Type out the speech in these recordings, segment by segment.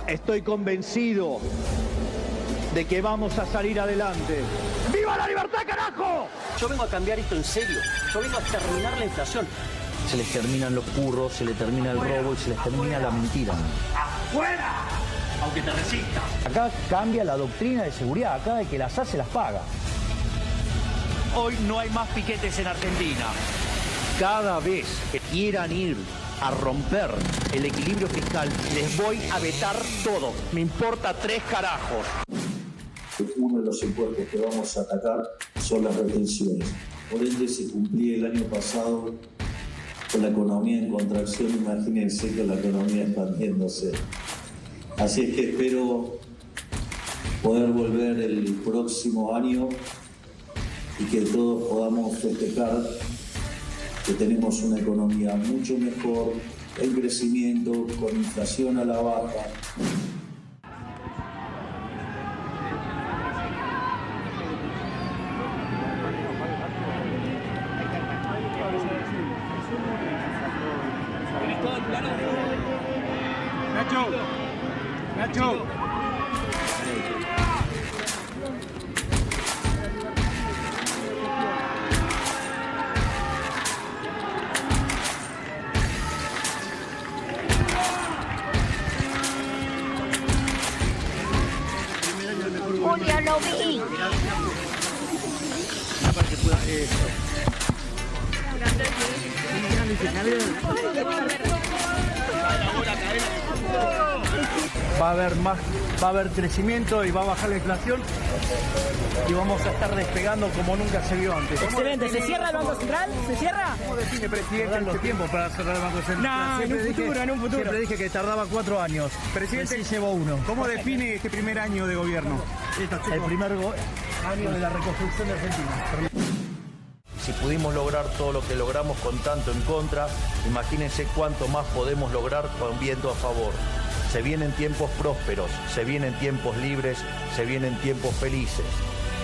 Estoy convencido de que vamos a salir adelante. ¡Viva la libertad, carajo! Yo vengo a cambiar esto en serio. Yo vengo a terminar la inflación. Se les terminan los curros, se les termina el robo y se les termina la mentira. ¡Afuera! Aunque te resistas. Acá cambia la doctrina de seguridad. Acá el que las hace las paga. Hoy no hay más piquetes en Argentina. Cada vez que quieran ir a romper el equilibrio fiscal, les voy a vetar todo. Me importa 3 carajos. Uno de los impuestos que vamos a atacar son las retenciones. Por ende, se cumplía el año pasado con la economía en contracción. Imagínense con la economía expandiéndose. Así es que espero poder volver el próximo año y que todos podamos festejar que tenemos una economía mucho mejor, en crecimiento, con inflación a la baja. Nacho. Julio, lo vi. Va a haber crecimiento y va a bajar la inflación y vamos a estar despegando como nunca se vio antes. Excelente. ¿Se cierra el Banco Central? ¿Se cierra? ¿Cómo define, presidente, los tiempos para cerrar el Banco Central? No, en un futuro. Siempre dije que tardaba 4 años. Presidente, Así llevó 1. ¿Cómo define este primer año de gobierno? El primer año de la reconstrucción de Argentina. Si pudimos lograr todo lo que logramos con tanto en contra, imagínense cuánto más podemos lograr con viento a favor. Se vienen tiempos prósperos, se vienen tiempos libres, se vienen tiempos felices.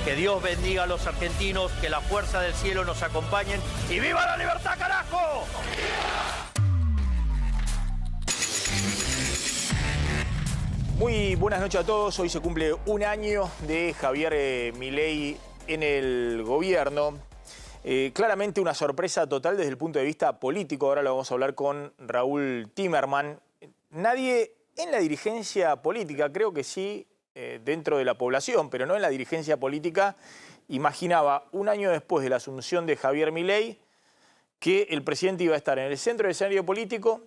Que Dios bendiga a los argentinos, que la fuerza del cielo nos acompañen y ¡viva la libertad, carajo! Muy buenas noches a todos. Hoy se cumple un año de Javier Milei en el gobierno. Claramente una sorpresa total desde el punto de vista político. Ahora lo vamos a hablar con Raúl Timerman. Nadie en la dirigencia política, creo que sí, dentro de la población, pero no en la dirigencia política, imaginaba un año después de la asunción de Javier Milei que el presidente iba a estar en el centro del escenario político,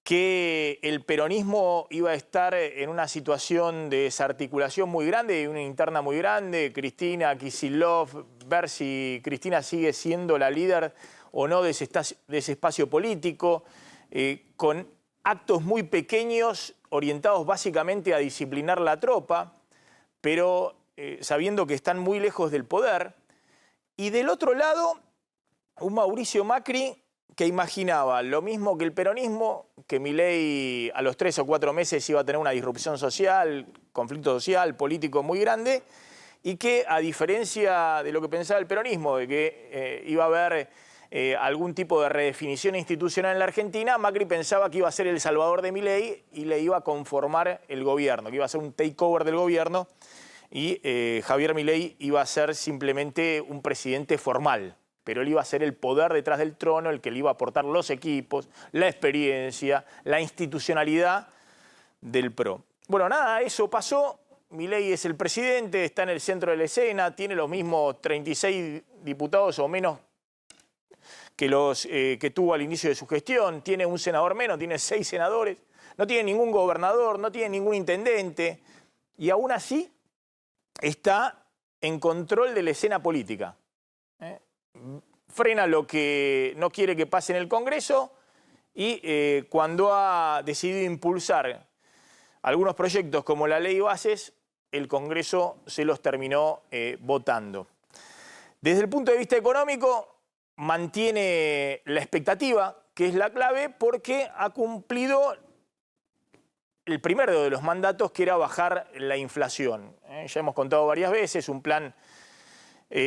que el peronismo iba a estar en una situación de desarticulación muy grande y una interna muy grande. Cristina Kicillof, ver si Cristina sigue siendo la líder o no de ese espacio político, con actos muy pequeños orientados básicamente a disciplinar la tropa, pero sabiendo que están muy lejos del poder. Y del otro lado, un Mauricio Macri que imaginaba lo mismo que el peronismo, que Milei a los 3 o 4 meses iba a tener una disrupción social, conflicto social, político muy grande, y que a diferencia de lo que pensaba el peronismo, de que iba a haber algún tipo de redefinición institucional en la Argentina, Macri pensaba que iba a ser el salvador de Milei y le iba a conformar el gobierno, que iba a ser un takeover del gobierno y Javier Milei iba a ser simplemente un presidente formal, pero él iba a ser el poder detrás del trono, el que le iba a aportar los equipos, la experiencia, la institucionalidad del PRO. Bueno, nada, eso pasó. Milei es el presidente, está en el centro de la escena, tiene los mismos 36 diputados o menos que los que tuvo al inicio de su gestión, tiene un senador menos, tiene 6 senadores, no tiene ningún gobernador, no tiene ningún intendente, y aún así está en control de la escena política. Frena lo que no quiere que pase en el Congreso y cuando ha decidido impulsar algunos proyectos como la ley Bases, el Congreso se los terminó votando. Desde el punto de vista económico, mantiene la expectativa, que es la clave, porque ha cumplido el primero de los mandatos, que era bajar la inflación. Ya hemos contado varias veces, un plan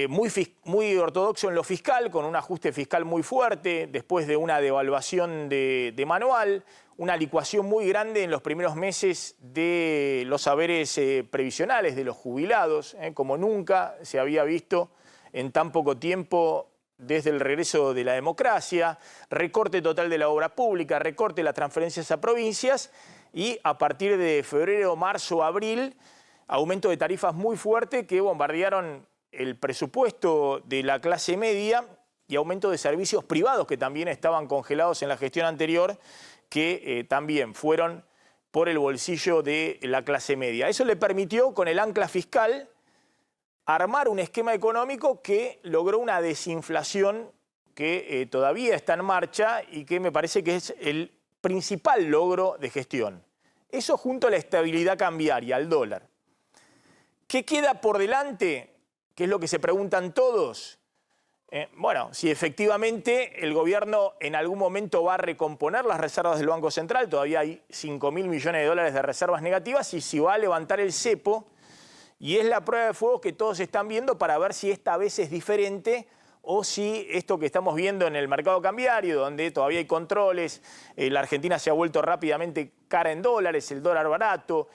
muy ortodoxo en lo fiscal, con un ajuste fiscal muy fuerte, después de una devaluación de manual, una licuación muy grande en los primeros meses de los haberes previsionales de los jubilados, como nunca se había visto en tan poco tiempo desde el regreso de la democracia, recorte total de la obra pública, recorte de las transferencias a provincias y a partir de febrero, marzo, abril, aumento de tarifas muy fuerte que bombardearon el presupuesto de la clase media y aumento de servicios privados que también estaban congelados en la gestión anterior, que también fueron por el bolsillo de la clase media. Eso le permitió, con el ancla fiscal, armar un esquema económico que logró una desinflación que todavía está en marcha y que me parece que es el principal logro de gestión. Eso junto a la estabilidad cambiaria, al dólar. ¿Qué queda por delante? ¿Qué es lo que se preguntan todos? Bueno, si efectivamente el gobierno en algún momento va a recomponer las reservas del Banco Central, todavía hay 5.000 millones de dólares de reservas negativas, y si va a levantar el cepo, y es la prueba de fuego que todos están viendo para ver si esta vez es diferente o si esto que estamos viendo en el mercado cambiario, donde todavía hay controles, la Argentina se ha vuelto rápidamente cara en dólares, el dólar barato,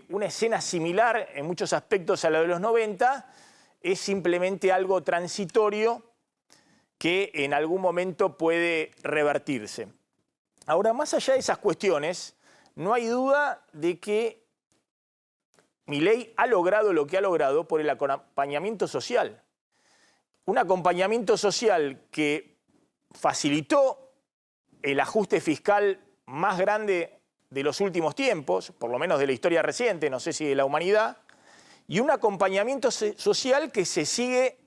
una escena similar en muchos aspectos a la de los 90, es simplemente algo transitorio que en algún momento puede revertirse. Ahora, más allá de esas cuestiones, no hay duda de que Milei ha logrado lo que ha logrado por el acompañamiento social. Un acompañamiento social que facilitó el ajuste fiscal más grande de los últimos tiempos, por lo menos de la historia reciente, no sé si de la humanidad, y un acompañamiento social que se sigue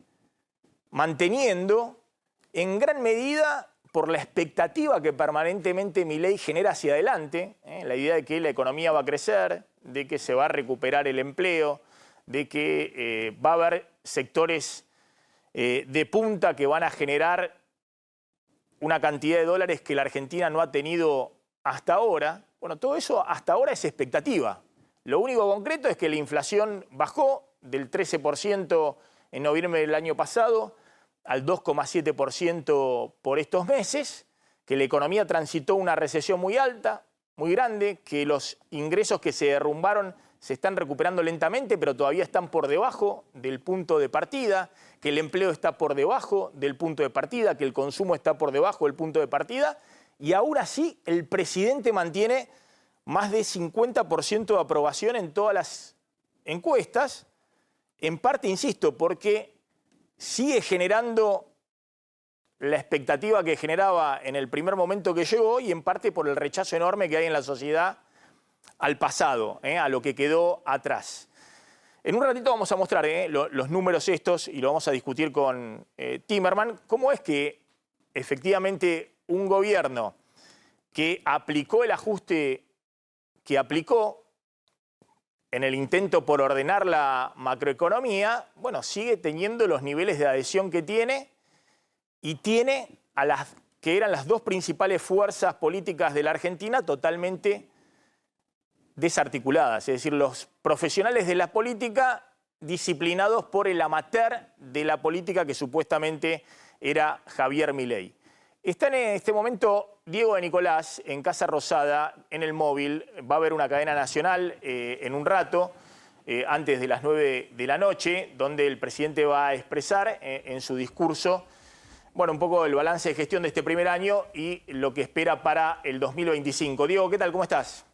manteniendo en gran medida por la expectativa que permanentemente Milei genera hacia adelante, la idea de que la economía va a crecer, de que se va a recuperar el empleo, de que va a haber sectores de punta que van a generar una cantidad de dólares que la Argentina no ha tenido hasta ahora. Bueno, todo eso hasta ahora es expectativa. Lo único concreto es que la inflación bajó del 13% en noviembre del año pasado al 2,7% por estos meses, que la economía transitó una recesión muy alta, muy grande, que los ingresos que se derrumbaron se están recuperando lentamente, pero todavía están por debajo del punto de partida, que el empleo está por debajo del punto de partida, que el consumo está por debajo del punto de partida, y aún así el presidente mantiene más de 50% de aprobación en todas las encuestas, en parte, insisto, porque sigue generando la expectativa que generaba en el primer momento que llegó y en parte por el rechazo enorme que hay en la sociedad al pasado, a lo que quedó atrás. En un ratito vamos a mostrar los números estos y lo vamos a discutir con Timerman, cómo es que efectivamente un gobierno que aplicó el ajuste que aplicó en el intento por ordenar la macroeconomía, bueno, sigue teniendo los niveles de adhesión que tiene y tiene a las que eran las dos principales fuerzas políticas de la Argentina totalmente desarticuladas. Es decir, los profesionales de la política disciplinados por el amateur de la política que supuestamente era Javier Milei. Está en este momento Diego de Nicolás en Casa Rosada, en el móvil. Va a haber una cadena nacional en un rato, antes de las 9 de la noche, donde el presidente va a expresar en su discurso, bueno, un poco el balance de gestión de este primer año y lo que espera para el 2025. Diego, ¿qué tal? ¿Cómo estás?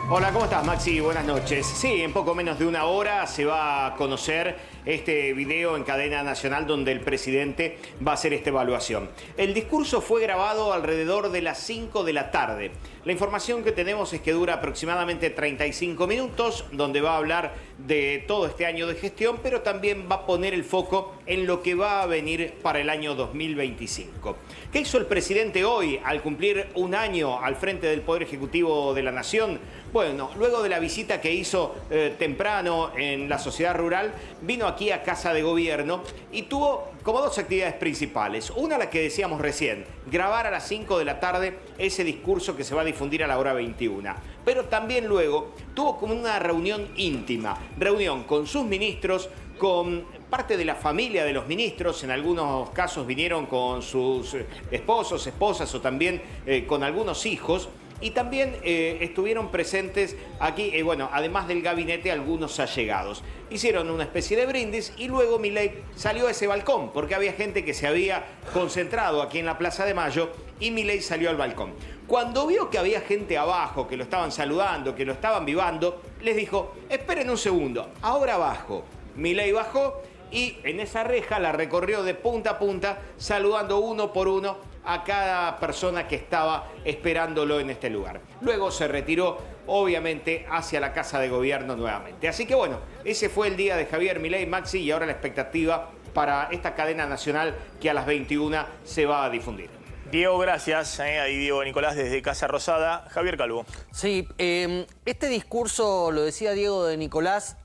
Hola, ¿cómo estás, Maxi? Buenas noches. Sí, en poco menos de una hora se va a conocer este video en cadena nacional donde el presidente va a hacer esta evaluación. El discurso fue grabado alrededor de las 5 de la tarde. La información que tenemos es que dura aproximadamente 35 minutos, donde va a hablar de todo este año de gestión, pero también va a poner el foco en lo que va a venir para el año 2025. ¿Qué hizo el presidente hoy al cumplir un año al frente del Poder Ejecutivo de la Nación? Bueno, luego de la visita que hizo temprano en la sociedad rural, vino aquí a Casa de Gobierno y tuvo como dos actividades principales. Una, la que decíamos recién, grabar a las 5 de la tarde ese discurso que se va a difundir a la hora 21. Pero también luego tuvo como una reunión íntima, reunión con sus ministros, con parte de la familia de los ministros, en algunos casos vinieron con sus esposos, esposas o también con algunos hijos. Y también estuvieron presentes aquí, bueno, además del gabinete, algunos allegados. Hicieron una especie de brindis y luego Milei salió a ese balcón, porque había gente que se había concentrado aquí en la Plaza de Mayo y Milei salió al balcón. Cuando vio que había gente abajo, que lo estaban saludando, que lo estaban vivando, les dijo, esperen un segundo, ahora bajo. Milei bajó y en esa reja la recorrió de punta a punta, saludando uno por uno a cada persona que estaba esperándolo en este lugar. Luego se retiró, obviamente, hacia la Casa de Gobierno nuevamente. Así que bueno, ese fue el día de Javier Milei, Maxi, y ahora la expectativa para esta cadena nacional que a las 21 se va a difundir. Diego, gracias. Ahí Diego Nicolás desde Casa Rosada. Javier Calvo. Sí, este discurso, lo decía Diego de Nicolás,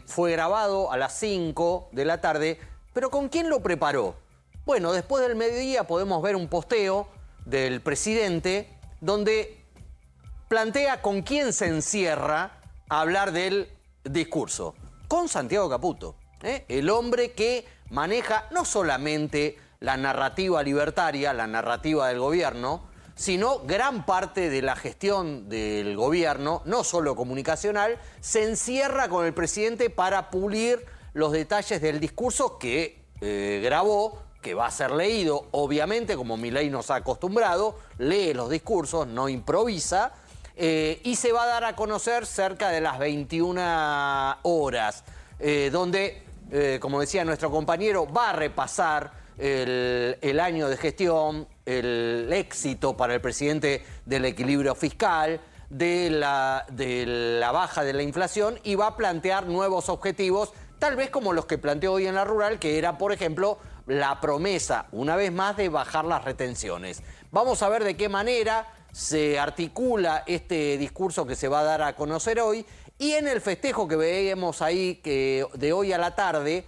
fue grabado a las 5 de la tarde, pero ¿con quién lo preparó? Bueno, después del mediodía podemos ver un posteo del presidente donde plantea con quién se encierra a hablar del discurso. Con Santiago Caputo, el hombre que maneja no solamente la narrativa libertaria, la narrativa del gobierno, sino gran parte de la gestión del gobierno, no solo comunicacional, se encierra con el presidente para pulir los detalles del discurso que grabó, que va a ser leído, obviamente, como Milei nos ha acostumbrado, lee los discursos, no improvisa, y se va a dar a conocer cerca de las 21 horas, donde, como decía nuestro compañero, va a repasar el año de gestión, el éxito para el presidente del equilibrio fiscal, de la baja de la inflación, y va a plantear nuevos objetivos, tal vez como los que planteó hoy en la Rural, que era, por ejemplo, la promesa, una vez más, de bajar las retenciones. Vamos a ver de qué manera se articula este discurso que se va a dar a conocer hoy, y en el festejo que veíamos ahí de hoy a la tarde,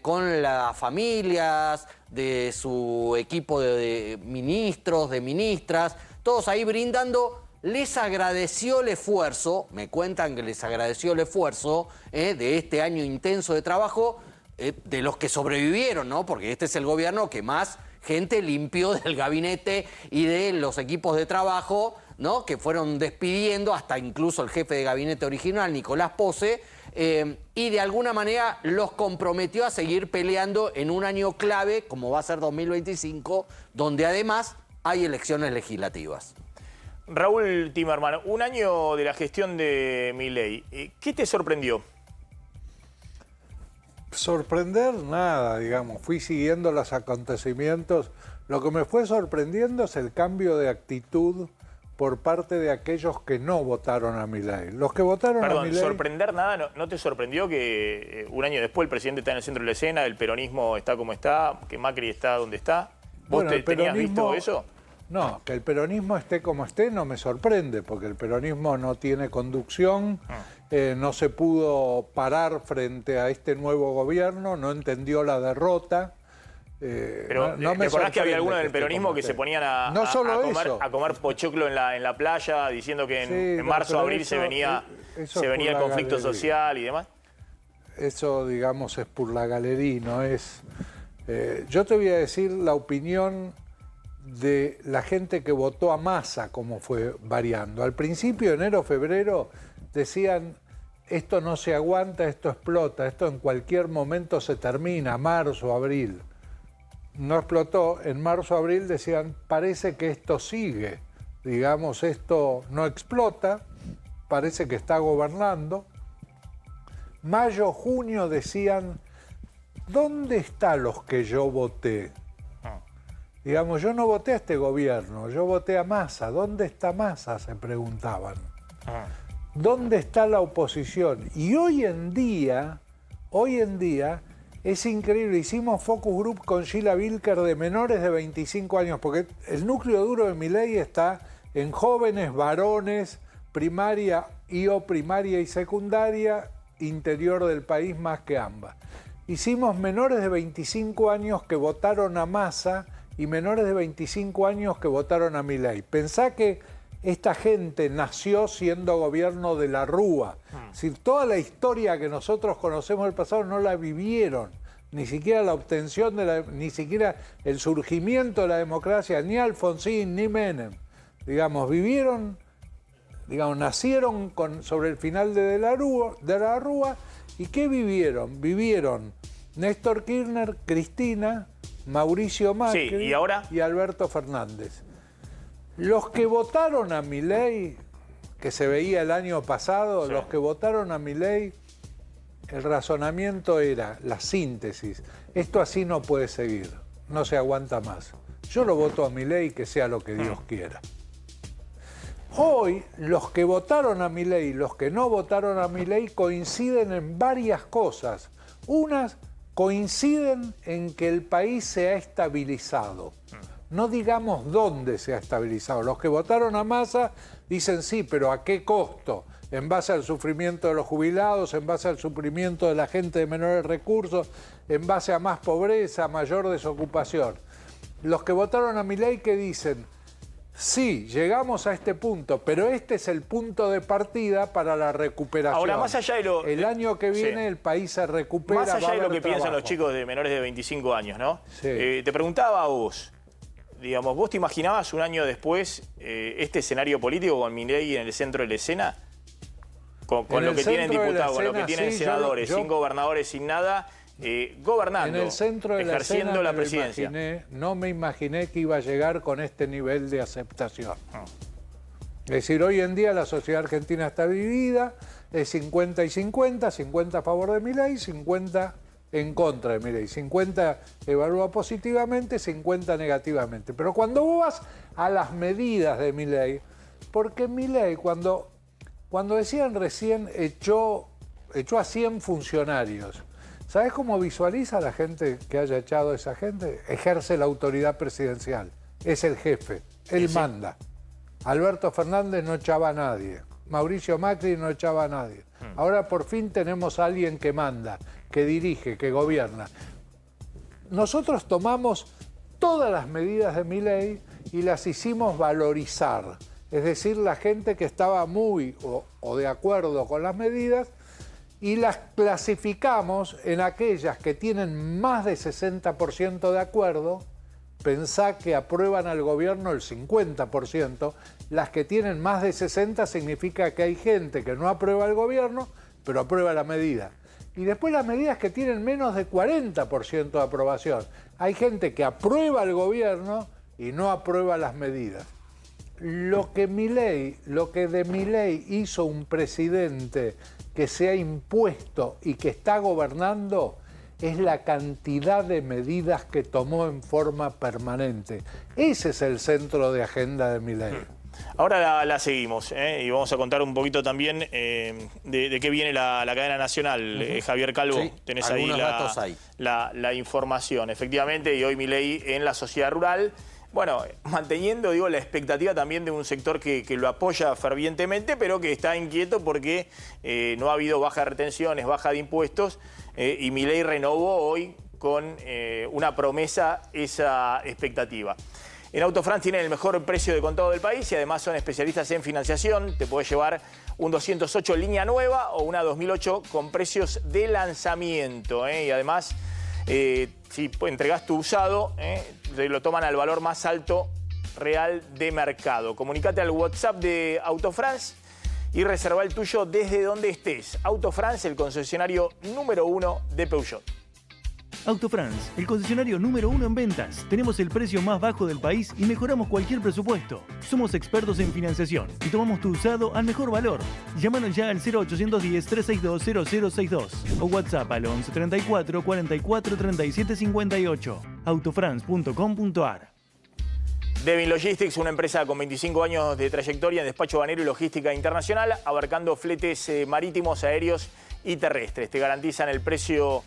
con las familias de su equipo de ministros, de ministras, todos ahí brindando, les agradeció el esfuerzo, me cuentan que les agradeció el esfuerzo de este año intenso de trabajo, de los que sobrevivieron, ¿no? Porque este es el gobierno que más gente limpió del gabinete y de los equipos de trabajo, ¿no? Que fueron despidiendo, hasta incluso el jefe de gabinete original, Nicolás Posse, y de alguna manera los comprometió a seguir peleando en un año clave, como va a ser 2025, donde además hay elecciones legislativas. Raúl Timerman, un año de la gestión de Milei, ¿qué te sorprendió? Sorprender nada, digamos. Fui siguiendo los acontecimientos. Lo que me fue sorprendiendo es el cambio de actitud por parte de aquellos que no votaron a Milei. Los que votaron a Milei... sorprender nada, ¿no te sorprendió que un año después el presidente está en el centro de la escena, el peronismo está como está, que Macri está donde está? ¿Vos tenías visto eso? No, que el peronismo esté como esté no me sorprende, porque el peronismo no tiene conducción, no se pudo parar frente a este nuevo gobierno, no entendió la derrota. Pero ¿te acordás que había algunos del peronismo que se ponían a comer pochoclo en la playa, diciendo que en marzo, abril se venía el conflicto social y demás? Eso, digamos, es por la galería, no es... yo te voy a decir la opinión de la gente que votó a Massa, cómo fue variando. Al principio, enero, febrero, decían, esto no se aguanta, esto explota, esto en cualquier momento se termina, marzo, abril. No explotó, en marzo, abril decían, parece que esto sigue, digamos, esto no explota, parece que está gobernando. Mayo, junio decían, ¿dónde están los que yo voté? Digamos, yo no voté a este gobierno, yo voté a Massa. ¿Dónde está Massa?, se preguntaban. ¿Dónde está la oposición? Y hoy en día, es increíble. Hicimos focus group con Sheila Wilker de menores de 25 años, porque el núcleo duro de Milei está en jóvenes, varones, primaria y secundaria, interior del país más que ambas. Hicimos menores de 25 años que votaron a Massa y menores de 25 años que votaron a Milei. Pensá que esta gente nació siendo gobierno de la Rúa. Es decir, toda la historia que nosotros conocemos del pasado no la vivieron. Ni siquiera la obtención ni siquiera el surgimiento de la democracia, ni Alfonsín, ni Menem. Digamos, nacieron sobre el final de la Rúa. ¿Y qué vivieron? Vivieron Néstor Kirchner, Cristina, Mauricio Macri ¿y ahora? Y Alberto Fernández. Los que votaron a Milei, que se veía el año pasado, los que votaron a Milei, el razonamiento era, la síntesis, esto así no puede seguir, no se aguanta más. Yo lo voto a Milei, que sea lo que Dios quiera. Hoy, los que votaron a Milei y los que no votaron a Milei coinciden en varias cosas. Unas coinciden en que el país se ha estabilizado. No digamos dónde se ha estabilizado. Los que votaron a Massa dicen sí, pero ¿a qué costo? En base al sufrimiento de los jubilados, en base al sufrimiento de la gente de menores recursos, en base a más pobreza, mayor desocupación. Los que votaron a Milei que dicen, sí, llegamos a este punto, pero este es el punto de partida para la recuperación. Ahora, más allá de lo... El año que viene el país se recupera. Más allá de lo que piensan los chicos de menores de 25 años, ¿no? Sí. Te preguntaba a vos, digamos, ¿vos te imaginabas un año después este escenario político con Milei en el centro de la escena? Con lo que tienen diputados, con lo que tienen senadores, sin gobernadores, sin nada, gobernando, en el centro de ejerciendo la presidencia. No me imaginé que iba a llegar con este nivel de aceptación. Es decir, hoy en día la sociedad argentina está dividida, es 50 y 50, 50 a favor de Milei, 50 en contra de Milei. 50 evalúa positivamente, 50 negativamente. Pero cuando vos vas a las medidas de Milei, porque Milei cuando decían recién echó a 100 funcionarios, ¿sabés cómo visualiza la gente que haya echado a esa gente? Ejerce la autoridad presidencial, es el jefe, él manda. Alberto Fernández no echaba a nadie, Mauricio Macri no echaba a nadie. Ahora por fin tenemos a alguien que manda, que dirige, que gobierna. Nosotros tomamos todas las medidas de Milei y las hicimos valorizar. Es decir, la gente que estaba muy o de acuerdo con las medidas, y las clasificamos en aquellas que tienen más de 60% de acuerdo, pensá que aprueban al gobierno el 50%, las que tienen más de 60% significa que hay gente que no aprueba al gobierno, pero aprueba la medida. Y después las medidas que tienen menos de 40% de aprobación. Hay gente que aprueba al gobierno y no aprueba las medidas. Lo que de Milei hizo un presidente que se ha impuesto y que está gobernando es la cantidad de medidas que tomó en forma permanente. Ese es el centro de agenda de Milei. Ahora la seguimos, y vamos a contar un poquito también de qué viene la cadena nacional. Javier Calvo, sí, tenés ahí la información. Efectivamente, y hoy Milei en la sociedad rural. Bueno, manteniendo, la expectativa también de un sector que lo apoya fervientemente, pero que está inquieto porque no ha habido baja de retenciones, baja de impuestos, y Milei renovó hoy con una promesa esa expectativa. En Autofrance tienen el mejor precio de contado del país y además son especialistas en financiación. Te podés llevar un 208 línea nueva o una 2008 con precios de lanzamiento. Y además, si entregás tu usado, te lo toman al valor más alto real de mercado. Comunicate al WhatsApp de Autofrance y reserva el tuyo desde donde estés. Autofrance, el concesionario número 1 de Peugeot. Autofrance, el concesionario número 1 en ventas. Tenemos el precio más bajo del país y mejoramos cualquier presupuesto. Somos expertos en financiación y tomamos tu usado al mejor valor. Llámanos ya al 0810-362-0062 o WhatsApp al 11 34 44 37 58. Autofrance.com.ar. Devin Logistics, una empresa con 25 años de trayectoria en despacho banero y logística internacional, abarcando fletes marítimos, aéreos y terrestres. Te garantizan el precio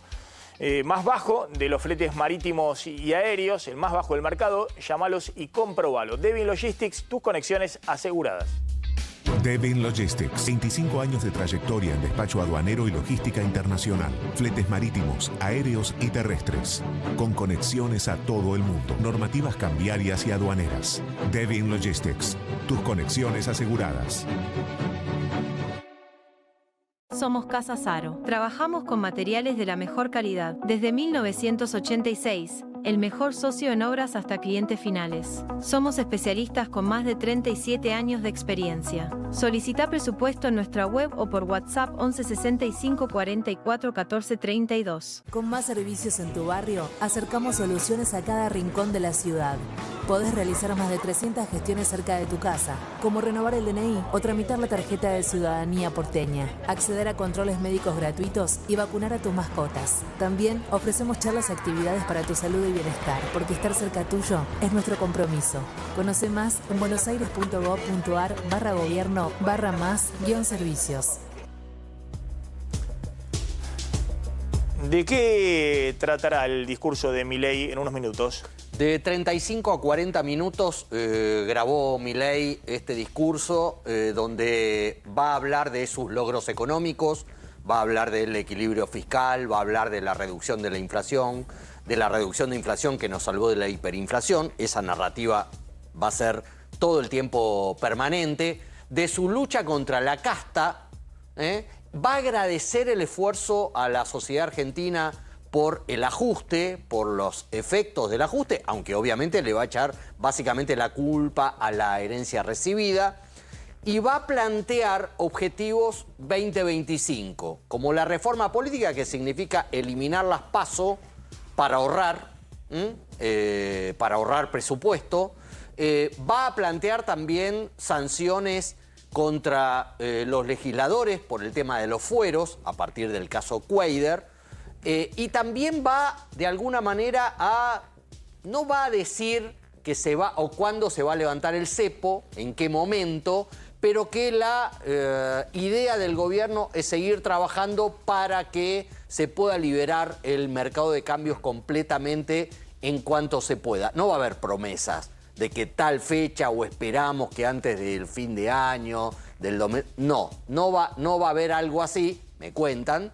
más bajo de los fletes marítimos y aéreos, el más bajo del mercado. Llámalos y comprobalo. Devin Logistics, tus conexiones aseguradas. Devin Logistics, 25 años de trayectoria en despacho aduanero y logística internacional, fletes marítimos, aéreos y terrestres, con conexiones a todo el mundo, normativas cambiarias y aduaneras. Devin Logistics, tus conexiones aseguradas. Somos Casa Saro. Trabajamos con materiales de la mejor calidad. Desde 1986, el mejor socio en obras hasta clientes finales. Somos especialistas con más de 37 años de experiencia. Solicita presupuesto en nuestra web o por WhatsApp 11 65 44 14 32. Con más servicios en tu barrio, acercamos soluciones a cada rincón de la ciudad. Podés realizar más de 300 gestiones cerca de tu casa, como renovar el DNI o tramitar la tarjeta de ciudadanía porteña, acceder a controles médicos gratuitos y vacunar a tus mascotas. También ofrecemos charlas y actividades para tu salud y bienestar, porque estar cerca tuyo es nuestro compromiso. Conoce más en buenosaires.gov.ar/gobierno/más-servicios. ¿De qué tratará el discurso de Milei en unos minutos? De 35 a 40 minutos grabó Milei este discurso donde va a hablar de sus logros económicos, va a hablar del equilibrio fiscal, va a hablar de la reducción de la inflación, de la reducción de inflación que nos salvó de la hiperinflación. Esa narrativa va a ser todo el tiempo permanente. De su lucha contra la casta, va a agradecer el esfuerzo a la sociedad argentina por el ajuste, por los efectos del ajuste, aunque obviamente le va a echar básicamente la culpa a la herencia recibida, y va a plantear objetivos 2025, como la reforma política, que significa eliminar las PASO para ahorrar presupuesto. Va a plantear también sanciones contra los legisladores por el tema de los fueros, a partir del caso Cuader. Y también va, de alguna manera, no va a decir que se va o cuándo se va a levantar el cepo, en qué momento, pero que la idea del gobierno es seguir trabajando para que se pueda liberar el mercado de cambios completamente en cuanto se pueda. No va a haber promesas de que tal fecha o esperamos que antes del fin de año, no va a haber algo así, me cuentan,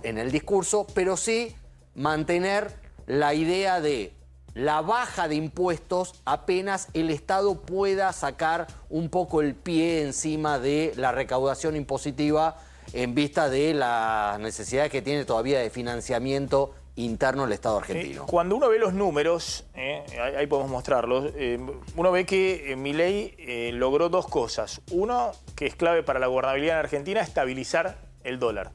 en el discurso, pero sí mantener la idea de la baja de impuestos apenas el Estado pueda sacar un poco el pie encima de la recaudación impositiva en vista de las necesidades que tiene todavía de financiamiento interno el Estado argentino. Cuando uno ve los números, ahí podemos mostrarlos, uno ve que Milei logró dos cosas. Uno, que es clave para la gobernabilidad en Argentina, estabilizar el dólar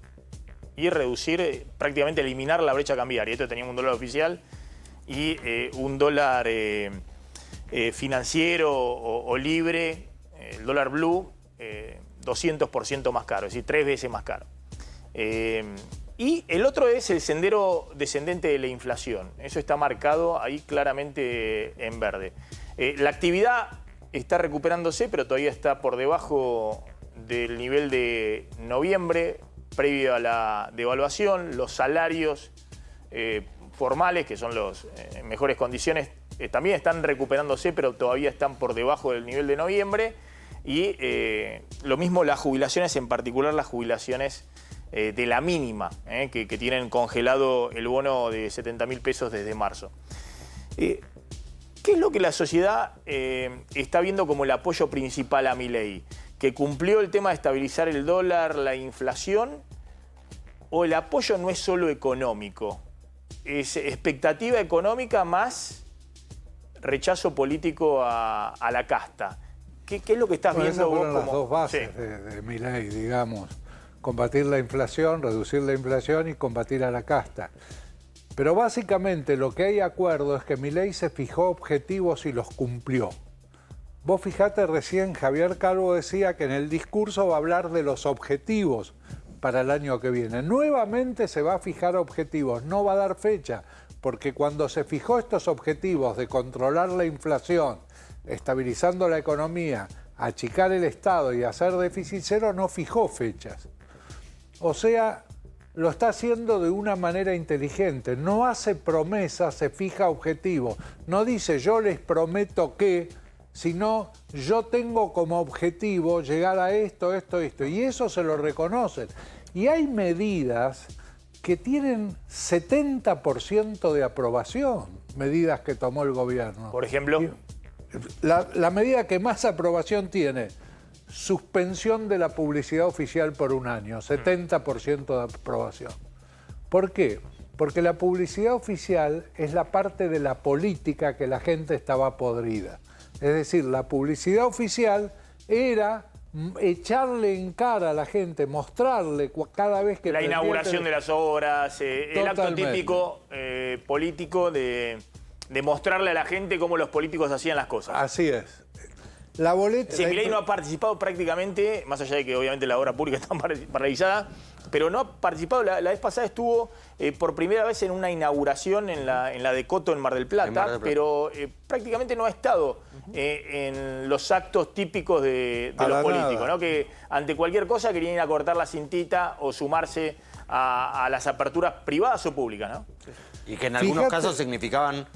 y reducir, prácticamente eliminar la brecha cambiaria. Esto teníamos un dólar oficial y un dólar financiero o libre, el dólar blue, 200% más caro, es decir, 3 veces más caro. Y el otro es el sendero descendente de la inflación. Eso está marcado ahí claramente en verde. La actividad está recuperándose, pero todavía está por debajo del nivel de noviembre, previo a la devaluación. Los salarios formales, que son los en mejores condiciones, también están recuperándose, pero todavía están por debajo del nivel de noviembre. Y lo mismo las jubilaciones, en particular las jubilaciones de la mínima, que tienen congelado el bono de 70.000 pesos desde marzo. ¿Qué es lo que la sociedad está viendo como el apoyo principal a Milei? ¿Que cumplió el tema de estabilizar el dólar, la inflación? ¿O el apoyo no es solo económico? Es expectativa económica más rechazo político a la casta. ¿Qué es lo que estás viendo vos como...? Las dos bases de Milei, digamos. Combatir la inflación, reducir la inflación y combatir a la casta. Pero básicamente lo que hay acuerdo es que Milei se fijó objetivos y los cumplió. Vos fijate, recién Javier Calvo decía que en el discurso va a hablar de los objetivos para el año que viene. Nuevamente se va a fijar objetivos, no va a dar fecha, porque cuando se fijó estos objetivos de controlar la inflación, estabilizando la economía, achicar el Estado y hacer déficit cero, no fijó fechas. O sea, lo está haciendo de una manera inteligente. No hace promesas, se fija objetivos. No dice yo les prometo que sino yo tengo como objetivo llegar a esto, y eso se lo reconocen. Y hay medidas que tienen 70% de aprobación, medidas que tomó el gobierno. Por ejemplo, la medida que más aprobación tiene, suspensión de la publicidad oficial por un año, 70% de aprobación. ¿Por qué? Porque la publicidad oficial es la parte de la política que la gente estaba podrida. Es decir, la publicidad oficial era echarle en cara a la gente, mostrarle cada vez que... La inauguración de las obras, el acto típico político de mostrarle a la gente cómo los políticos hacían las cosas. Así es. La boleta... Sí, Milei no ha participado prácticamente, más allá de que obviamente la obra pública está paralizada, pero no ha participado. La vez pasada estuvo por primera vez en una inauguración en la de Coto en Mar del Plata, pero prácticamente no ha estado en los actos típicos de los políticos, ¿no? Que ante cualquier cosa querían ir a cortar la cintita o sumarse a las aperturas privadas o públicas, ¿no? Y que en algunos casos significaban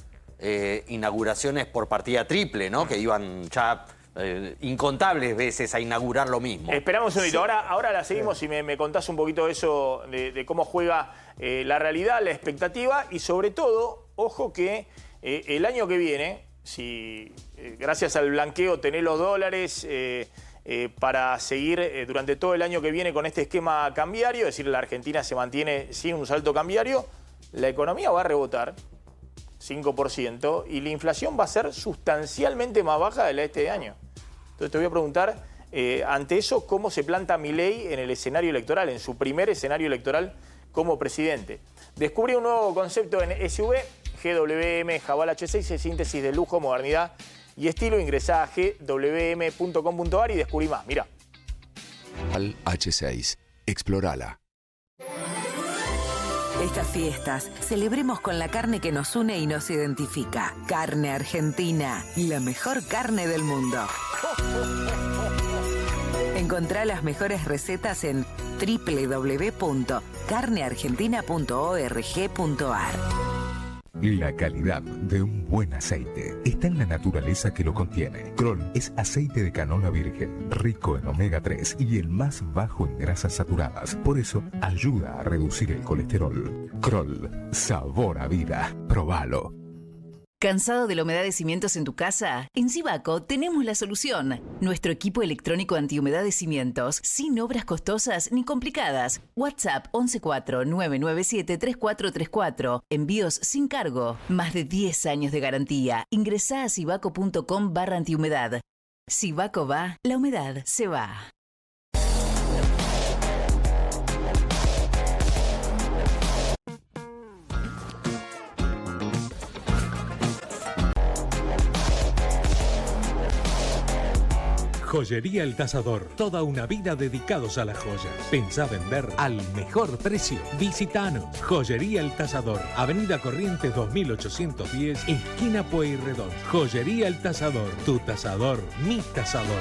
inauguraciones por partida triple, ¿no? Que iban ya incontables veces a inaugurar lo mismo. Esperamos un segundito. Ahora la seguimos y me contás un poquito eso de cómo juega la realidad, la expectativa y sobre todo, ojo que el año que viene, si gracias al blanqueo tenés los dólares para seguir durante todo el año que viene con este esquema cambiario, es decir, la Argentina se mantiene sin un salto cambiario, la economía va a rebotar 5% y la inflación va a ser sustancialmente más baja de la de este año. Entonces te voy a preguntar, ante eso, ¿cómo se planta Milei en el escenario electoral, en su primer escenario electoral como presidente? Descubrí un nuevo concepto en SUV, GWM Jabal H6, es síntesis de lujo, modernidad y estilo. Ingresá a gwm.com.ar y descubrí más. Mirá. Al H6, explorala. Estas fiestas, celebremos con la carne que nos une y nos identifica. Carne argentina, la mejor carne del mundo. Encontrá las mejores recetas en www.carneargentina.org.ar. La calidad de un buen aceite está en la naturaleza que lo contiene. Kroll es aceite de canola virgen, rico en omega 3 y el más bajo en grasas saturadas. Por eso, ayuda a reducir el colesterol. Kroll, sabor a vida. Probalo. ¿Cansado de la humedad de cimientos en tu casa? En Sivaco tenemos la solución. Nuestro equipo electrónico antihumedad de cimientos, sin obras costosas ni complicadas. WhatsApp 114-997-3434. Envíos sin cargo. Más de 10 años de garantía. Ingresá a sivaco.com/antihumedad. Sivaco va, la humedad se va. Joyería El Tasador. Toda una vida dedicados a las joyas. Pensá vender al mejor precio. Visitanos. Joyería El Tasador. Avenida Corrientes 2810, esquina Pueyrredón. Joyería El Tasador. Tu tasador, mi tasador.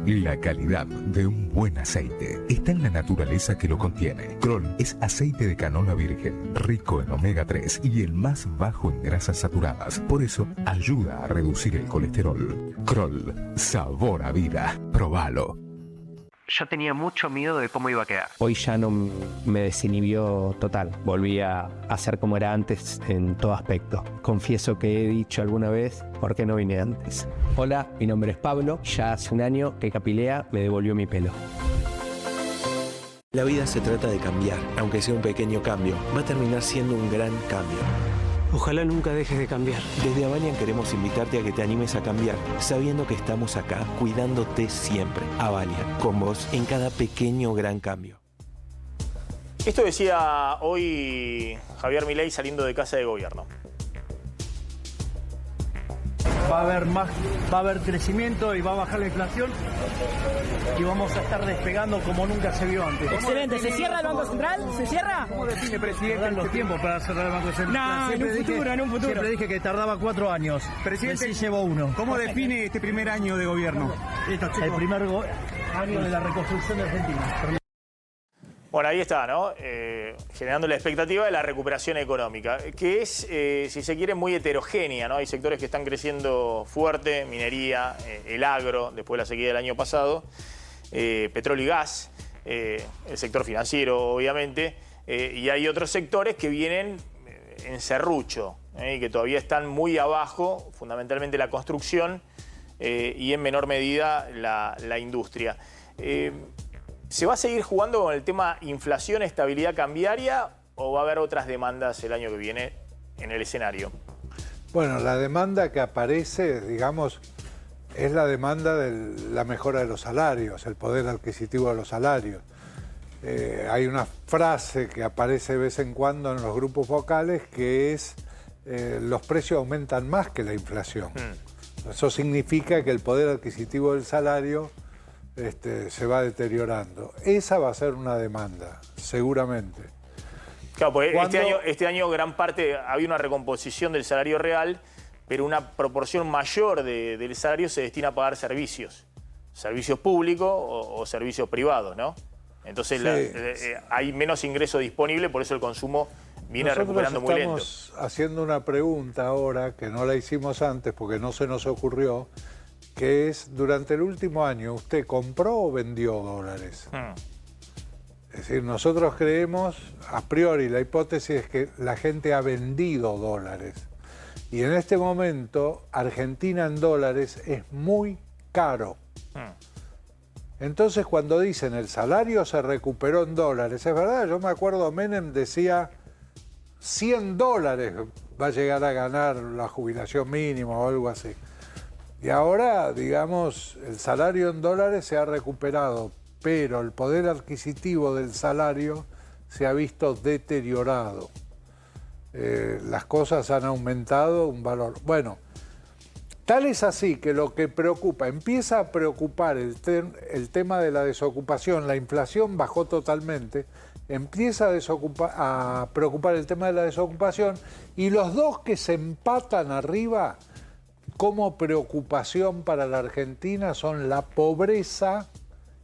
La calidad de un buen aceite está en la naturaleza que lo contiene. Kroll es aceite de canola virgen, rico en omega 3 y el más bajo en grasas saturadas. Por eso, ayuda a reducir el colesterol. Kroll, sabor a vida. Probalo. Yo tenía mucho miedo de cómo iba a quedar. Hoy ya no me desinhibió total. Volví a ser como era antes en todo aspecto. Confieso que he dicho alguna vez, ¿por qué no vine antes? Hola, mi nombre es Pablo. Ya hace un año que Capilea me devolvió mi pelo. La vida se trata de cambiar. Aunque sea un pequeño cambio, va a terminar siendo un gran cambio. Ojalá nunca dejes de cambiar. Desde Avalian queremos invitarte a que te animes a cambiar, sabiendo que estamos acá, cuidándote siempre. Avalian, con vos en cada pequeño gran cambio. Esto decía hoy Javier Milei saliendo de Casa de Gobierno. Va a haber crecimiento y va a bajar la inflación y vamos a estar despegando como nunca se vio antes. Excelente. ¿Se cierra el Banco Central? ¿Se cierra? ¿Cómo define, presidente, los tiempos para cerrar el Banco Central? No, en un futuro. Siempre dije que tardaba 4 años. Presidente, sí llevó 1. ¿Cómo define este primer año de gobierno? El primer año de la reconstrucción de Argentina. Bueno, ahí está, ¿no? Generando la expectativa de la recuperación económica, que es, si se quiere, muy heterogénea, ¿no? Hay sectores que están creciendo fuerte, minería, el agro, después de la sequía del año pasado, petróleo y gas, el sector financiero, obviamente, y hay otros sectores que vienen en serrucho, y que todavía están muy abajo, fundamentalmente la construcción y en menor medida la industria. ¿Se va a seguir jugando con el tema inflación, estabilidad cambiaria o va a haber otras demandas el año que viene en el escenario? Bueno, la demanda que aparece, digamos, es la demanda de la mejora de los salarios, el poder adquisitivo de los salarios. Hay una frase que aparece de vez en cuando en los grupos vocales que es los precios aumentan más que la inflación. Eso significa que el poder adquisitivo del salario se va deteriorando. Esa va a ser una demanda, seguramente. Claro, porque este año gran parte había una recomposición del salario real, pero una proporción mayor del salario se destina a pagar servicios públicos o servicios privados, ¿no? Entonces sí, hay menos ingreso disponible, por eso el consumo viene recuperando muy lento. Estamos haciendo una pregunta ahora que no la hicimos antes porque no se nos ocurrió, que es, durante el último año, ¿usted compró o vendió dólares? Es decir, nosotros creemos, a priori, la hipótesis es que la gente ha vendido dólares. Y en este momento, Argentina en dólares es muy caro. Entonces, cuando dicen el salario se recuperó en dólares, es verdad, yo me acuerdo, Menem decía $100 va a llegar a ganar la jubilación mínima o algo así. Y ahora, digamos, el salario en dólares se ha recuperado, pero el poder adquisitivo del salario se ha visto deteriorado. Las cosas han aumentado un valor. Bueno, tal es así que lo que preocupa, empieza a preocupar el tema de la desocupación, la inflación bajó totalmente, empieza a preocupar el tema de la desocupación y los dos que se empatan arriba como preocupación para la Argentina son la pobreza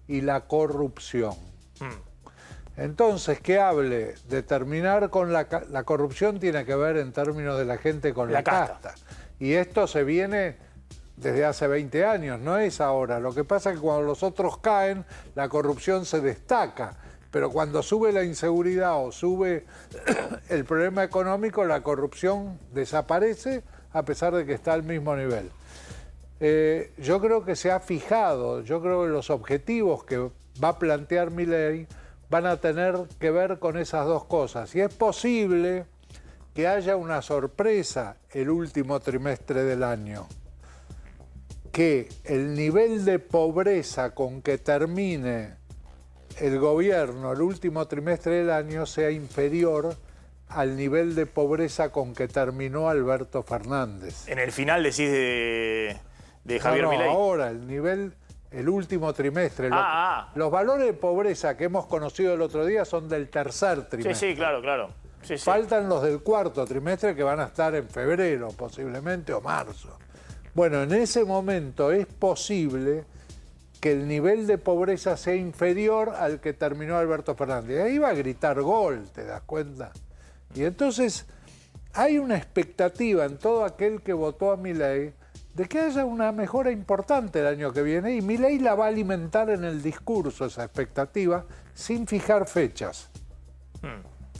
y la corrupción. Entonces, que hable de terminar con la corrupción tiene que ver en términos de la gente con la casta. Y esto se viene desde hace 20 años, no es ahora. Lo que pasa es que cuando los otros caen, la corrupción se destaca. Pero cuando sube la inseguridad o sube el problema económico, la corrupción desaparece a pesar de que está al mismo nivel. Yo creo que se ha fijado, yo creo que los objetivos que va a plantear Milei van a tener que ver con esas dos cosas. Y es posible que haya una sorpresa el último trimestre del año, que el nivel de pobreza con que termine el gobierno el último trimestre del año sea inferior al nivel de pobreza con que terminó Alberto Fernández. En el final decís de Javier Milei. Ahora, el último trimestre. Los valores de pobreza que hemos conocido el otro día son del tercer trimestre. Sí, claro. Sí. Faltan los del cuarto trimestre que van a estar en febrero, posiblemente, o marzo. Bueno, en ese momento es posible que el nivel de pobreza sea inferior al que terminó Alberto Fernández. Ahí va a gritar gol, ¿te das cuenta? Y entonces hay una expectativa en todo aquel que votó a Milei de que haya una mejora importante el año que viene y Milei la va a alimentar en el discurso, esa expectativa, sin fijar fechas.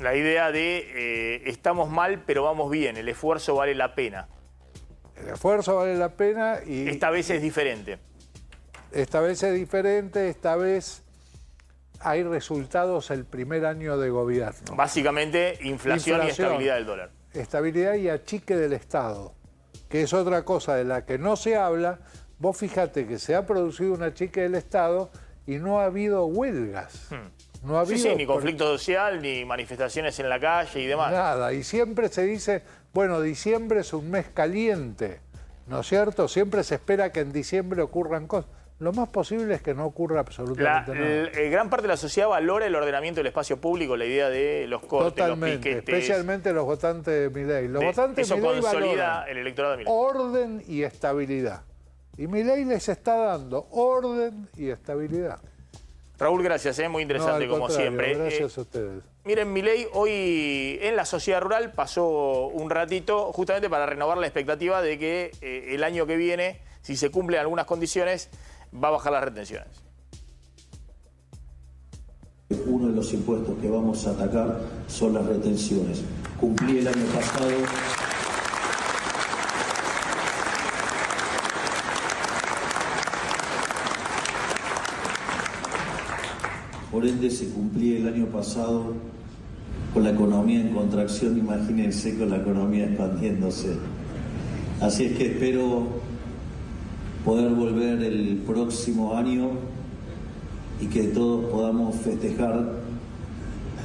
La idea de estamos mal, pero vamos bien, el esfuerzo vale la pena. El esfuerzo vale la pena y... Esta vez es diferente. Esta vez es diferente, esta vez hay resultados el primer año de gobierno. Básicamente, inflación y estabilidad del dólar. Estabilidad y achique del Estado, que es otra cosa de la que no se habla. Vos fíjate que se ha producido un achique del Estado y no ha habido huelgas. No ha habido, ni conflicto social, ni manifestaciones en la calle y demás. Nada, y siempre se dice, bueno, diciembre es un mes caliente, ¿no es cierto? Siempre se espera que en diciembre ocurran cosas. Lo más posible es que no ocurra absolutamente nada. Gran parte de la sociedad valora el ordenamiento del espacio público, la idea de los cortes, los piquetes. Especialmente los votantes de Milei. Los votantes de Milei consolida el electorado de Milei. Orden y estabilidad. Y Milei les está dando orden y estabilidad. Raúl, gracias, muy interesante como siempre. Gracias a ustedes. Miren, Milei hoy en la sociedad rural pasó un ratito justamente para renovar la expectativa de que el año que viene, si se cumplen algunas condiciones, va a bajar las retenciones. Uno de los impuestos que vamos a atacar son las retenciones. Cumplí el año pasado por ende, si cumplí el año pasado con la economía en contracción, imagínense con la economía expandiéndose. Así es que espero poder volver el próximo año y que todos podamos festejar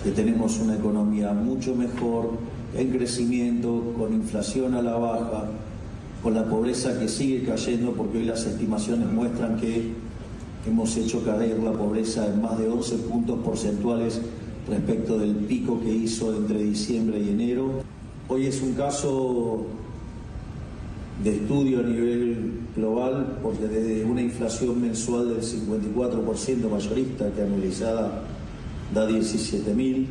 que tenemos una economía mucho mejor, en crecimiento, con inflación a la baja, con la pobreza que sigue cayendo, porque hoy las estimaciones muestran que hemos hecho caer la pobreza en más de 11 puntos porcentuales respecto del pico que hizo entre diciembre y enero. Hoy es un caso de estudio a nivel global, porque desde una inflación mensual del 54% mayorista, que anualizada da 17.000,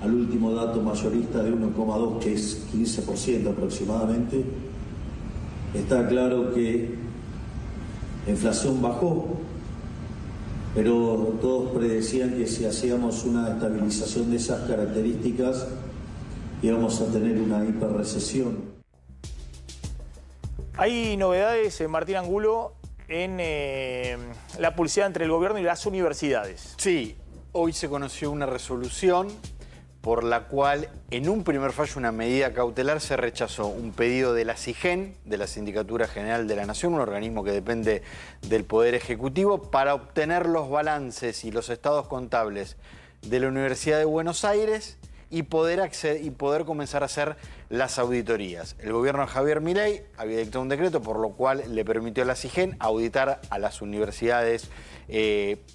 al último dato mayorista de 1,2, que es 15% aproximadamente, está claro que la inflación bajó, pero todos predecían que si hacíamos una estabilización de esas características íbamos a tener una hiperrecesión. Hay novedades, Martín Angulo, en la publicidad entre el gobierno y las universidades. Sí, hoy se conoció una resolución por la cual en un primer fallo, una medida cautelar, se rechazó un pedido de la SIGEN, de la Sindicatura General de la Nación, un organismo que depende del Poder Ejecutivo, para obtener los balances y los estados contables de la Universidad de Buenos Aires y poder comenzar a hacer las auditorías. El gobierno de Javier Milei había dictado un decreto por lo cual le permitió a la SIGEN auditar a las universidades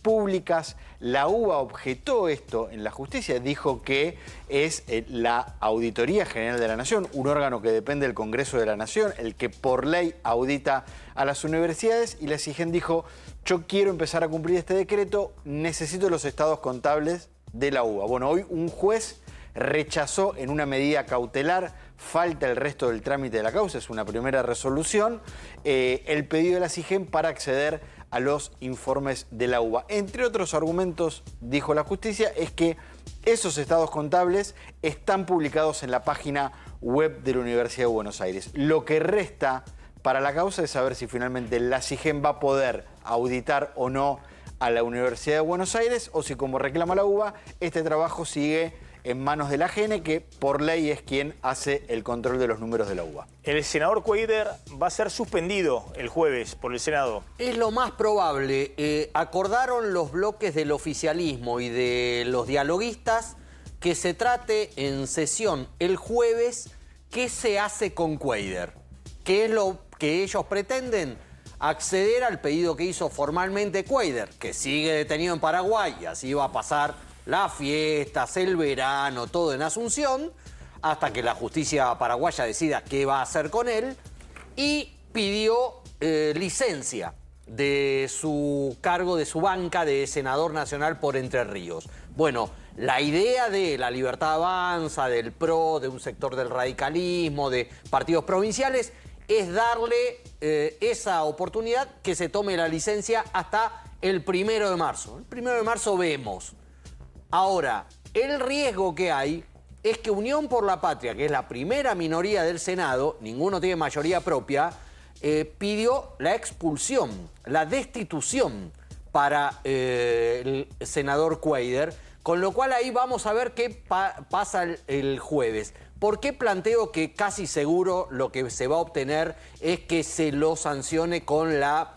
públicas. La UBA objetó esto en la justicia, dijo que es la Auditoría General de la Nación, un órgano que depende del Congreso de la Nación, el que por ley audita a las universidades, y la SIGEN dijo: yo quiero empezar a cumplir este decreto, necesito los estados contables de la UBA. Bueno, hoy un juez rechazó en una medida cautelar, falta el resto del trámite de la causa, es una primera resolución, el pedido de la SIGEN para acceder a los informes de la UBA. Entre otros argumentos, dijo la justicia, es que esos estados contables están publicados en la página web de la Universidad de Buenos Aires. Lo que resta para la causa es saber si finalmente la SIGEN va a poder auditar o no a la Universidad de Buenos Aires, o si, como reclama la UBA, este trabajo sigue en manos de la AGN, que por ley es quien hace el control de los números de la UBA. El senador Cuéllar va a ser suspendido el jueves por el Senado. Es lo más probable. Acordaron los bloques del oficialismo y de los dialoguistas que se trate en sesión el jueves qué se hace con Cuéllar. ¿Qué es lo que ellos pretenden? Acceder al pedido que hizo formalmente Cuéllar, que sigue detenido en Paraguay, y así va a pasar las fiestas, el verano, todo en Asunción, hasta que la justicia paraguaya decida qué va a hacer con él, y pidió licencia de su cargo, de su banca de senador nacional por Entre Ríos. Bueno, la idea de la Libertad Avanza, del PRO, de un sector del radicalismo, de partidos provinciales, es darle esa oportunidad, que se tome la licencia hasta el 1 de marzo. El 1 de marzo vemos. Ahora, el riesgo que hay es que Unión por la Patria, que es la primera minoría del Senado, ninguno tiene mayoría propia, pidió la expulsión, la destitución para el senador Cuéllar, con lo cual ahí vamos a ver qué pasa el jueves. ¿Por qué planteo que casi seguro lo que se va a obtener es que se lo sancione con la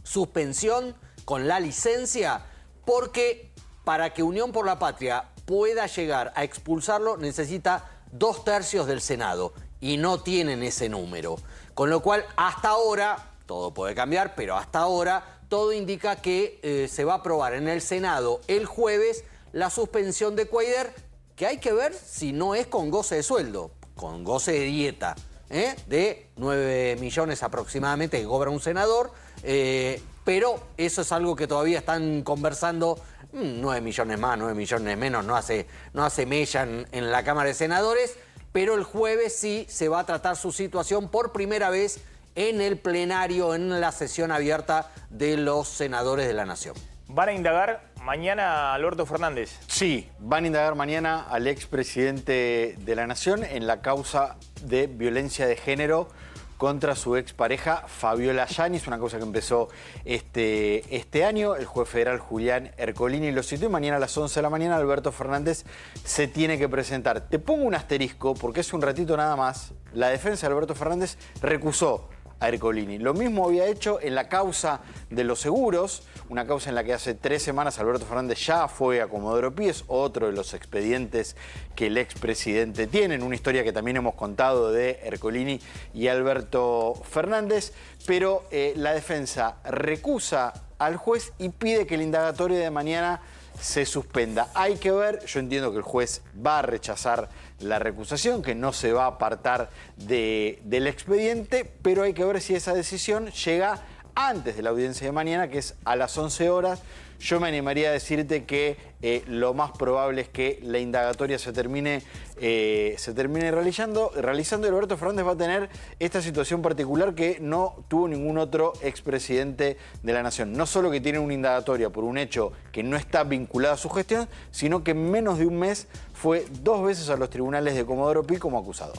suspensión, con la licencia? Porque para que Unión por la Patria pueda llegar a expulsarlo necesita 2/3 del Senado y no tienen ese número. Con lo cual, hasta ahora, todo puede cambiar, pero hasta ahora todo indica que se va a aprobar en el Senado el jueves la suspensión de Cuéllar, que hay que ver si no es con goce de sueldo, con goce de dieta. de 9 millones aproximadamente que cobra un senador, pero eso es algo que todavía están conversando. 9 millones más, 9 millones menos, no hace mella en la Cámara de Senadores, pero el jueves sí se va a tratar su situación por primera vez en el plenario, en la sesión abierta de los senadores de la Nación. ¿Van a indagar mañana a Alberto Fernández? Sí, van a indagar mañana al expresidente de la Nación en la causa de violencia de género contra su expareja Fabiola Yáñez, una causa que empezó este año. El juez federal Julián Ercolini lo citó y mañana a las 11 de la mañana Alberto Fernández se tiene que presentar. Te pongo un asterisco porque hace un ratito nada más la defensa de Alberto Fernández recusó a Ercolini. Lo mismo había hecho en la causa de los seguros, una causa en la que hace 3 semanas Alberto Fernández ya fue a Comodoro Pi, es otro de los expedientes que el expresidente tiene, en una historia que también hemos contado de Ercolini y Alberto Fernández, pero la defensa recusa al juez y pide que el indagatorio de mañana se suspenda. Hay que ver, yo entiendo que el juez va a rechazar la recusación, que no se va a apartar del expediente, pero hay que ver si esa decisión llega antes de la audiencia de mañana, que es a las 11 horas. Yo me animaría a decirte que lo más probable es que la indagatoria se termine realizando y Alberto Fernández va a tener esta situación particular que no tuvo ningún otro expresidente de la Nación. No solo que tiene una indagatoria por un hecho que no está vinculado a su gestión, sino que en menos de un mes fue 2 veces a los tribunales de Comodoro Pi como acusado.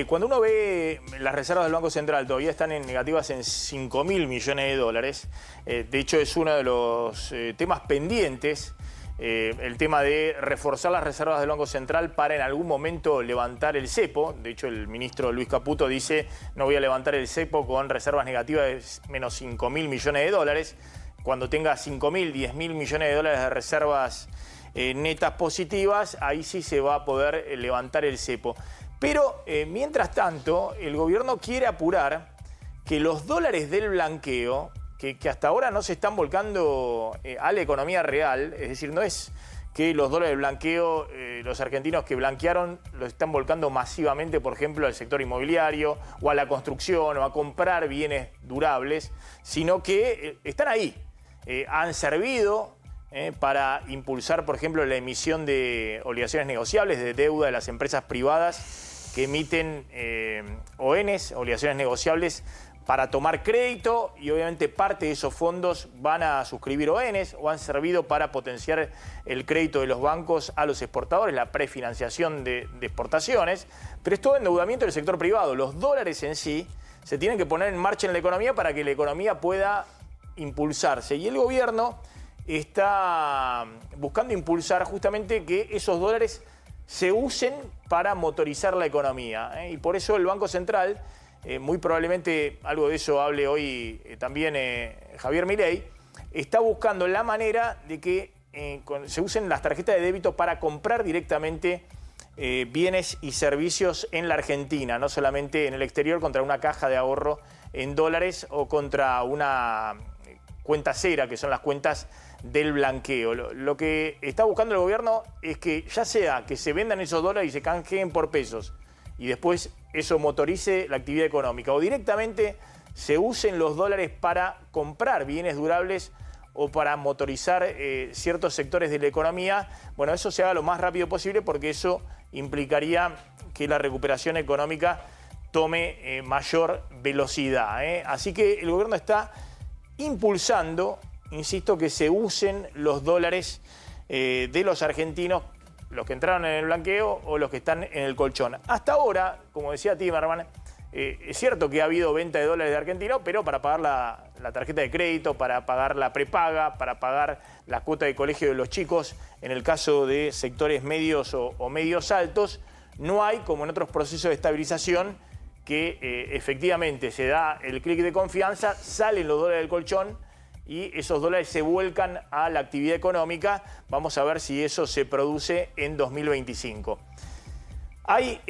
Cuando uno ve las reservas del Banco Central, todavía están en negativas en 5.000 millones de dólares. De hecho, es uno de los temas pendientes, el tema de reforzar las reservas del Banco Central para en algún momento levantar el cepo. De hecho, el ministro Luis Caputo dice, no voy a levantar el cepo con reservas negativas de menos 5.000 millones de dólares. Cuando tenga 5.000, 10.000 millones de dólares de reservas netas positivas, ahí sí se va a poder levantar el cepo. Pero, mientras tanto, el gobierno quiere apurar que los dólares del blanqueo, que hasta ahora no se están volcando a la economía real, es decir, no es que los dólares del blanqueo, los argentinos que blanquearon, los están volcando masivamente, por ejemplo, al sector inmobiliario, o a la construcción, o a comprar bienes durables, sino que están ahí, han servido para impulsar, por ejemplo, la emisión de obligaciones negociables, de deuda de las empresas privadas que emiten ONs, obligaciones negociables, para tomar crédito, y obviamente parte de esos fondos van a suscribir ONs o han servido para potenciar el crédito de los bancos a los exportadores, la prefinanciación de exportaciones, pero es todo endeudamiento del sector privado. Los dólares en sí se tienen que poner en marcha en la economía para que la economía pueda impulsarse, y el gobierno está buscando impulsar justamente que esos dólares se usen para motorizar la economía. Y por eso el Banco Central, muy probablemente algo de eso hable hoy también Javier Milei, está buscando la manera de que se usen las tarjetas de débito para comprar directamente bienes y servicios en la Argentina, no solamente en el exterior contra una caja de ahorro en dólares o contra una cuenta cera, que son las cuentas del blanqueo. Lo que está buscando el gobierno es que ya sea que se vendan esos dólares y se canjeen por pesos y después eso motorice la actividad económica, o directamente se usen los dólares para comprar bienes durables o para motorizar ciertos sectores de la economía. Bueno, eso se haga lo más rápido posible porque eso implicaría que la recuperación económica tome mayor velocidad. Así que el gobierno está impulsando, insisto, que se usen los dólares de los argentinos, los que entraron en el blanqueo o los que están en el colchón. Hasta ahora, como decía Timerman, es cierto que ha habido venta de dólares de argentinos, pero para pagar la tarjeta de crédito, para pagar la prepaga, para pagar la cuota de colegio de los chicos, en el caso de sectores medios o medios altos, no hay, como en otros procesos de estabilización, que efectivamente se da el clic de confianza, salen los dólares del colchón y esos dólares se vuelcan a la actividad económica. Vamos a ver si eso se produce en 2025. Hay,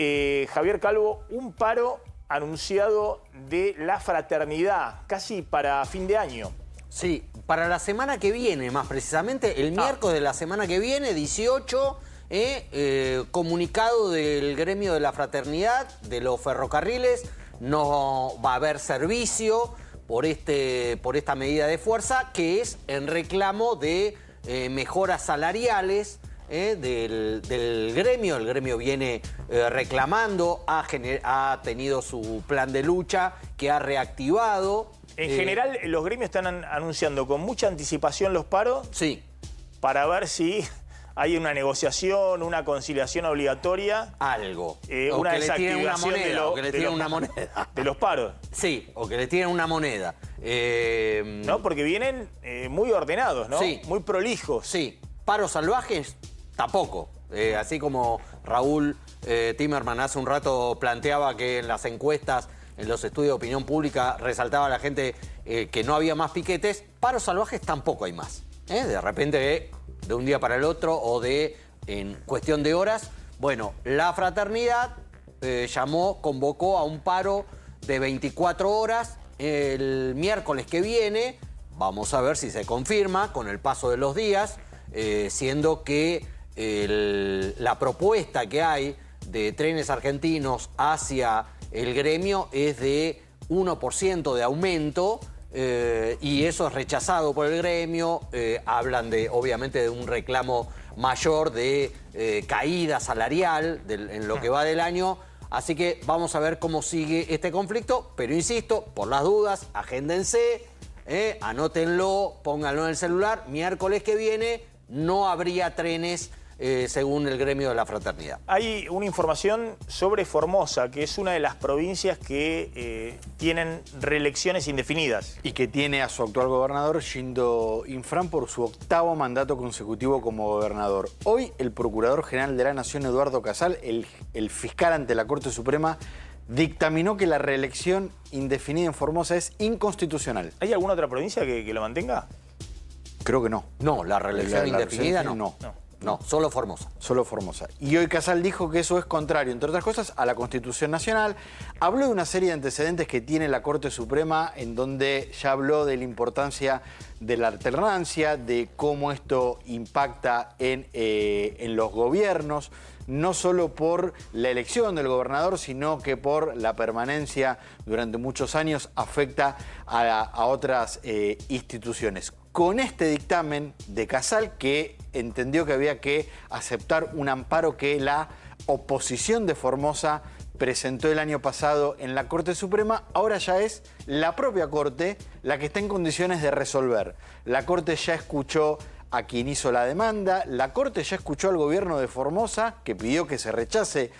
Javier Calvo, un paro anunciado de la fraternidad, casi para fin de año. Sí, para la semana que viene, más precisamente, el miércoles de la semana que viene, 18, Comunicado del gremio de la fraternidad, de los ferrocarriles, no va a haber servicio por esta medida de fuerza, que es en reclamo de mejoras salariales del gremio. El gremio viene reclamando, ha tenido su plan de lucha que ha reactivado. En general, los gremios están anunciando con mucha anticipación los paros. Sí. Para ver si hay una negociación, una conciliación obligatoria. Algo. Una que le tiren una moneda, o que le tiren una moneda. De los paros. Sí, o que le tiren una moneda. No, porque vienen muy ordenados, ¿no? Sí. Muy prolijos. Sí. Paros salvajes, tampoco. Así como Raúl Timerman hace un rato planteaba que en las encuestas, en los estudios de opinión pública, resaltaba a la gente que no había más piquetes, paros salvajes tampoco hay más. De repente, de un día para el otro o en cuestión de horas. Bueno, la fraternidad convocó a un paro de 24 horas el miércoles que viene. Vamos a ver si se confirma con el paso de los días, siendo que la propuesta que hay de Trenes Argentinos hacia el gremio es de 1% de aumento, y eso es rechazado por el gremio. Hablan obviamente de un reclamo mayor de caída salarial en lo que va del año. Así que vamos a ver cómo sigue este conflicto, pero insisto, por las dudas, agéndense, anótenlo, pónganlo en el celular. Miércoles que viene no habría trenes, según el gremio de la fraternidad. Hay una información sobre Formosa, que es una de las provincias que tienen reelecciones indefinidas. Y que tiene a su actual gobernador, Shindo Infran, por su 8º mandato consecutivo como gobernador. Hoy el Procurador General de la Nación, Eduardo Casal, el fiscal ante la Corte Suprema, dictaminó que la reelección indefinida en Formosa es inconstitucional. ¿Hay alguna otra provincia que lo mantenga? Creo que no. No, la reelección indefinida no. No, solo Formosa. Solo Formosa. Y hoy Casal dijo que eso es contrario, entre otras cosas, a la Constitución Nacional. Habló de una serie de antecedentes que tiene la Corte Suprema, en donde ya habló de la importancia de la alternancia, de cómo esto impacta en los gobiernos, no solo por la elección del gobernador, sino que por la permanencia durante muchos años afecta a otras instituciones. Con este dictamen de Casal, que entendió que había que aceptar un amparo que la oposición de Formosa presentó el año pasado en la Corte Suprema, ahora ya es la propia Corte la que está en condiciones de resolver. La Corte ya escuchó a quien hizo la demanda, la Corte ya escuchó al gobierno de Formosa, que pidió que se rechace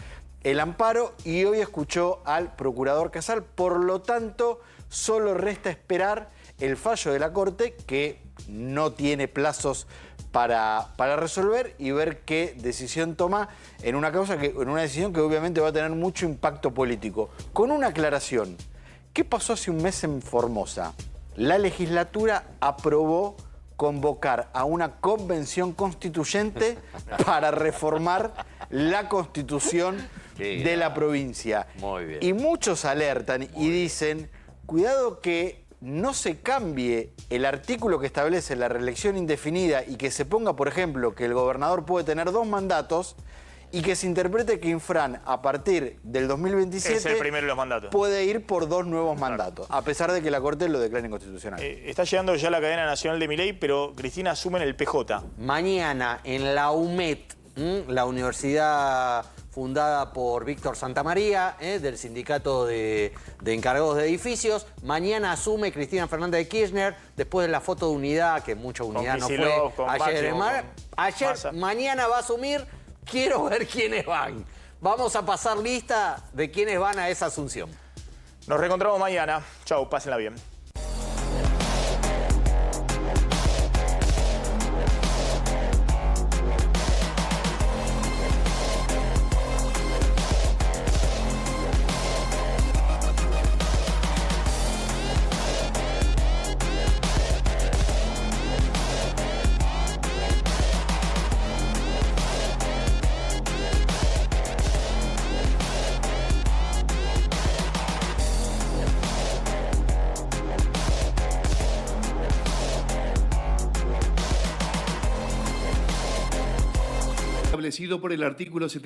el amparo, y hoy escuchó al procurador Casal. Por lo tanto, solo resta esperar el fallo de la Corte, que no tiene plazos para resolver, y ver qué decisión toma en una decisión que obviamente va a tener mucho impacto político. Con una aclaración: ¿qué pasó hace un mes en Formosa? La legislatura aprobó convocar a una convención constituyente para reformar la constitución de la provincia. Muy bien. Y muchos alertan y dicen, cuidado que no se cambie el artículo que establece la reelección indefinida y que se ponga, por ejemplo, que el gobernador puede tener 2 mandatos, y que se interprete que Infran, a partir del 2027, es el primero de los mandatos, puede ir por 2 nuevos mandatos, a pesar de que la Corte lo declare inconstitucional. Está llegando ya la cadena nacional de Milei, pero Cristina asume en el PJ. Mañana en la UMED, la universidad fundada por Víctor Santamaría, del Sindicato de Encargados de Edificios. Mañana asume Cristina Fernández de Kirchner, después de la foto de unidad, que mucha unidad no fue ayer. Mañana va a asumir. Quiero ver quiénes van. Vamos a pasar lista de quiénes van a esa asunción. Nos reencontramos mañana. Chau, pásenla bien. establecido por el artículo